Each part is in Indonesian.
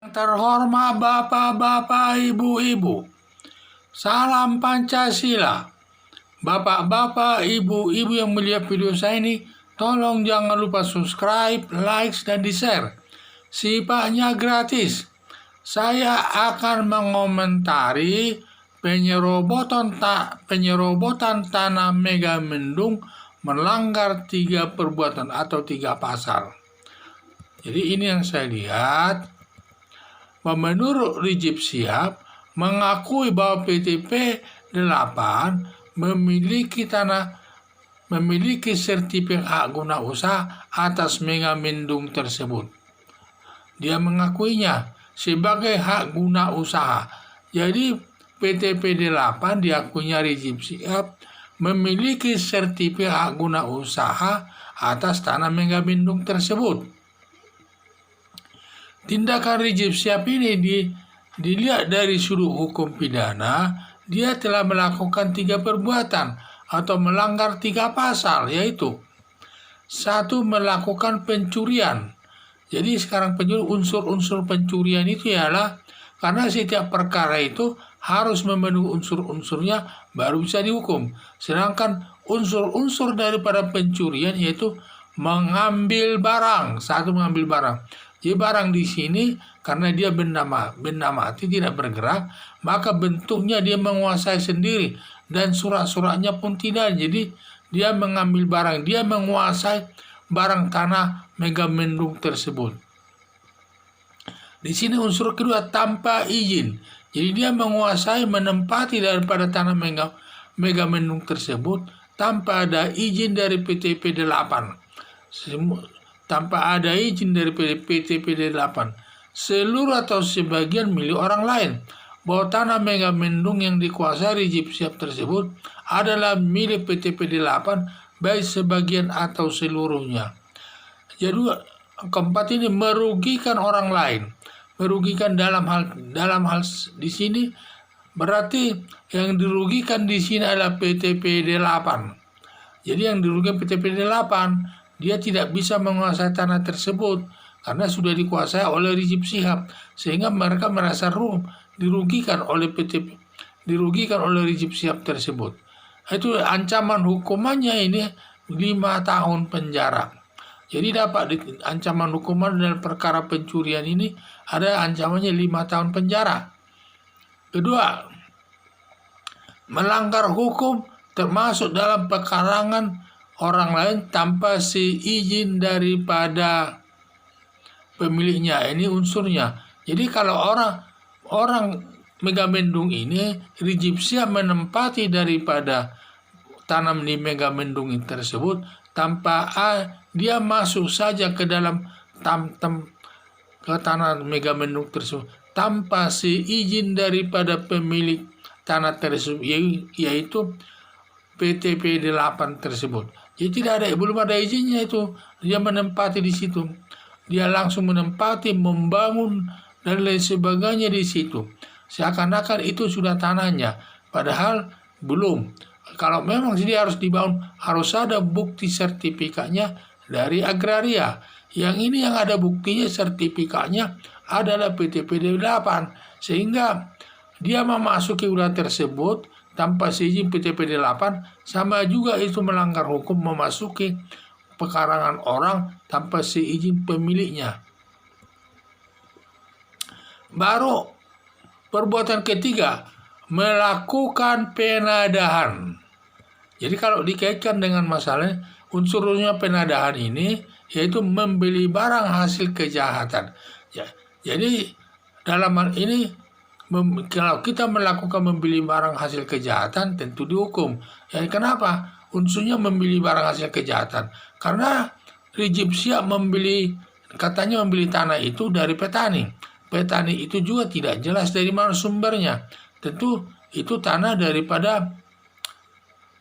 Terhormat Bapak-Bapak, Ibu-Ibu, salam Pancasila. Bapak-bapak, Ibu-Ibu yang melihat video saya ini, tolong jangan lupa subscribe, like, dan di-share. Sifatnya gratis. Saya akan mengomentari penyerobotan tanah Megamendung melanggar 3 perbuatan atau 3 pasal. Jadi ini yang saya lihat. Menurut Rizik Syihab mengakui bahwa PTP 8 memiliki sertifikat hak guna usaha atas Megamendung tersebut. Dia mengakuinya sebagai hak guna usaha. Jadi PTP 8 diakuinya Rizik Syihab memiliki sertifikat hak guna usaha atas tanah Megamendung tersebut. Tindakan Rizik Syihab ini dilihat dari sudut hukum pidana, dia telah melakukan 3 perbuatan atau melanggar 3 pasal, yaitu 1. Melakukan pencurian. Jadi sekarang unsur-unsur pencurian itu ialah karena setiap perkara itu harus memenuhi unsur-unsurnya baru bisa dihukum. Sedangkan unsur-unsur daripada pencurian yaitu mengambil barang. 1. Mengambil barang. Jadi barang di sini karena dia benda mati tidak bergerak, maka bentuknya dia menguasai sendiri dan surat-suratnya pun tidak. Jadi dia mengambil barang, dia menguasai barang tanah Megamendung tersebut. Di sini unsur kedua, tanpa izin. Jadi dia menguasai, menempati daripada tanah Megamendung tersebut tanpa ada izin dari PTP 8. Tanpa ada izin dari PTP 8, seluruh atau sebagian milik orang lain, bahwa tanah Megamendung yang dikuasai Rizik Syihab tersebut adalah milik PTP 8, baik sebagian atau seluruhnya. Jadi keempat ini merugikan orang lain, merugikan dalam hal di sini berarti yang dirugikan di sini adalah PTP 8. Jadi yang dirugikan PTP 8, dia tidak bisa menguasai tanah tersebut karena sudah dikuasai oleh Rizik Syihab, sehingga mereka merasa dirugikan oleh dirugikan oleh Rizik Syihab tersebut. Itu ancaman hukumannya ini 5 tahun penjara. Jadi dapat ancaman hukuman dalam perkara pencurian ini ada ancamannya 5 tahun penjara. Kedua, melanggar hukum termasuk dalam pekarangan orang lain tanpa seizin daripada pemiliknya. Ini unsurnya. Jadi kalau orang Megamendung ini, Rizik Syihab menempati daripada tanam di Megamendung tersebut tanpa dia masuk saja ke dalam ke tanah Megamendung tersebut tanpa seizin daripada pemilik tanah tersebut, yaitu PTP 8 tersebut. Jadi belum ada izinnya itu, dia menempati di situ. Dia langsung menempati, membangun dan lain sebagainya di situ. Seakan-akan itu sudah tanahnya, padahal belum. Kalau memang dia harus dibangun, harus ada bukti sertifikatnya dari agraria. Yang ini yang ada buktinya, sertifikatnya adalah PTP 8, sehingga dia memasuki wilayah tersebut tanpa seizin PTP 8, sama juga itu melanggar hukum memasuki pekarangan orang tanpa seizin pemiliknya. Baru perbuatan ketiga, melakukan penadahan. Jadi kalau dikaitkan dengan masalah unsurnya penadahan ini, yaitu membeli barang hasil kejahatan. Jadi dalam hal ini, kalau kita melakukan membeli barang hasil kejahatan tentu dihukum. Ya, kenapa? Unsurnya membeli barang hasil kejahatan. Karena Rizik Syihab katanya membeli tanah itu dari petani. Petani itu juga tidak jelas dari mana sumbernya. Tentu itu tanah daripada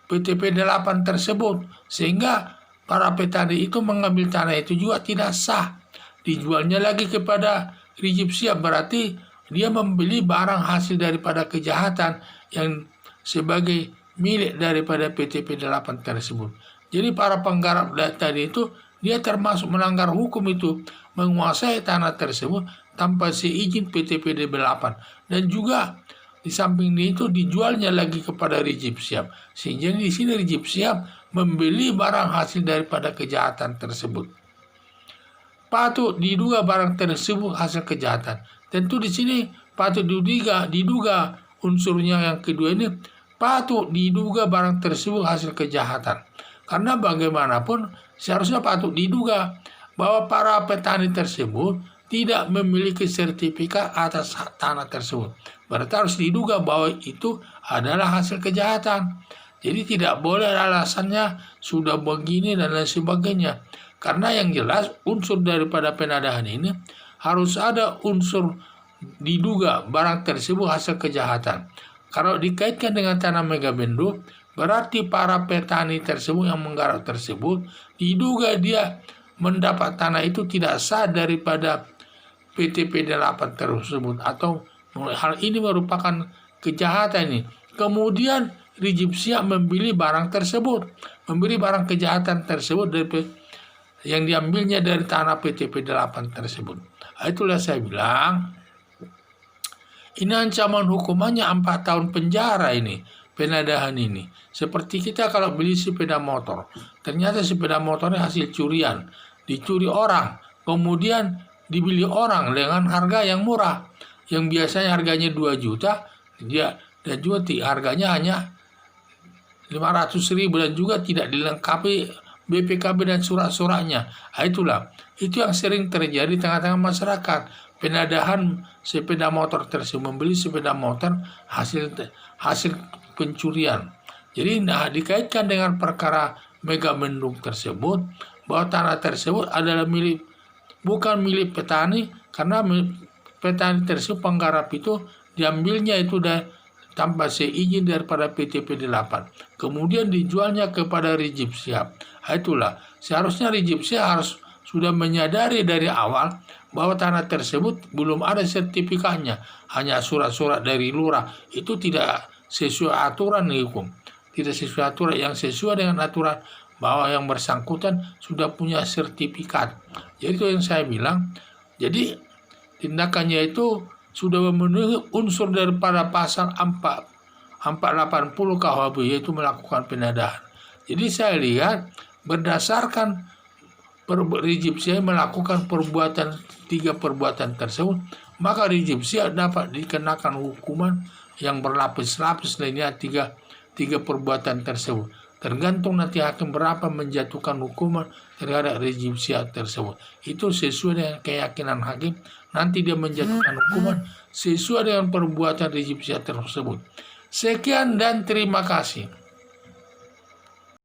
PTP 8 tersebut. Sehingga para petani itu mengambil tanah itu juga tidak sah. Dijualnya lagi kepada Rizik Syihab, berarti dia membeli barang hasil daripada kejahatan yang sebagai milik daripada PTP 8 tersebut. Jadi para penggarap tadi itu, dia termasuk melanggar hukum itu, menguasai tanah tersebut tanpa seizin PT PDB 8, dan juga di samping itu dijualnya lagi kepada Rizik Syihab, sehingga di sini Rizik Syihab membeli barang hasil daripada kejahatan tersebut. Patut diduga barang tersebut hasil kejahatan. Tentu di sini patut diduga unsurnya yang kedua ini, patut diduga barang tersebut hasil kejahatan. Karena bagaimanapun seharusnya patut diduga bahwa para petani tersebut tidak memiliki sertifikat atas hak tanah tersebut. Berarti harus diduga bahwa itu adalah hasil kejahatan. Jadi tidak boleh alasannya sudah begini dan lain sebagainya. Karena yang jelas unsur daripada penadahan ini harus ada unsur diduga barang tersebut hasil kejahatan. Kalau dikaitkan dengan tanah Megabendung, berarti para petani tersebut yang menggarap tersebut diduga dia mendapat tanah itu tidak sah daripada PT PD8 tersebut, atau hal ini merupakan kejahatan ini. Kemudian Rizik Syihab membeli barang tersebut, membeli barang kejahatan tersebut dari yang diambilnya dari tanah PT PD8 tersebut. Itulah saya bilang, ini ancaman hukumannya 4 tahun penjara ini, penadahan ini. Seperti kita kalau beli sepeda motor, ternyata sepeda motornya hasil curian, dicuri orang, kemudian dibeli orang dengan harga yang murah, yang biasanya harganya 2 juta, dia dan juga harganya hanya 500.000 dan juga tidak dilengkapi BPKB dan surat-suratnya. Itulah, itu yang sering terjadi di tengah-tengah masyarakat. Penadahan sepeda motor tersebut, membeli sepeda motor hasil pencurian. Jadi dikaitkan dengan perkara Megabendung tersebut, bahwa tanah tersebut adalah bukan milik petani, karena petani tersebut penggarap itu diambilnya itu tanpa seizin daripada PT PD8. Kemudian dijualnya kepada Rizik Syihab. Itulah, seharusnya Rizik Syihab harus sudah menyadari dari awal bahwa tanah tersebut belum ada sertifikatnya, hanya surat-surat dari lurah. Itu tidak sesuai aturan hukum, tidak sesuai aturan. Yang sesuai dengan aturan bahwa yang bersangkutan sudah punya sertifikat. Jadi itu yang saya bilang. Jadi tindakannya itu sudah memenuhi unsur daripada pasal 480 KUHP, yaitu melakukan penadahan. Jadi saya lihat berdasarkan Rizik Syihab melakukan 3 perbuatan tersebut, maka Rizik Syihab dapat dikenakan hukuman yang berlapis-lapis lainnya 3 perbuatan tersebut. Tergantung nanti hakim berapa menjatuhkan hukuman terhadap Rizik Syihab tersebut. Itu sesuai dengan keyakinan hakim. Nanti dia menjatuhkan hukuman sesuai dengan perbuatan Rizik Syihab tersebut. Sekian dan terima kasih.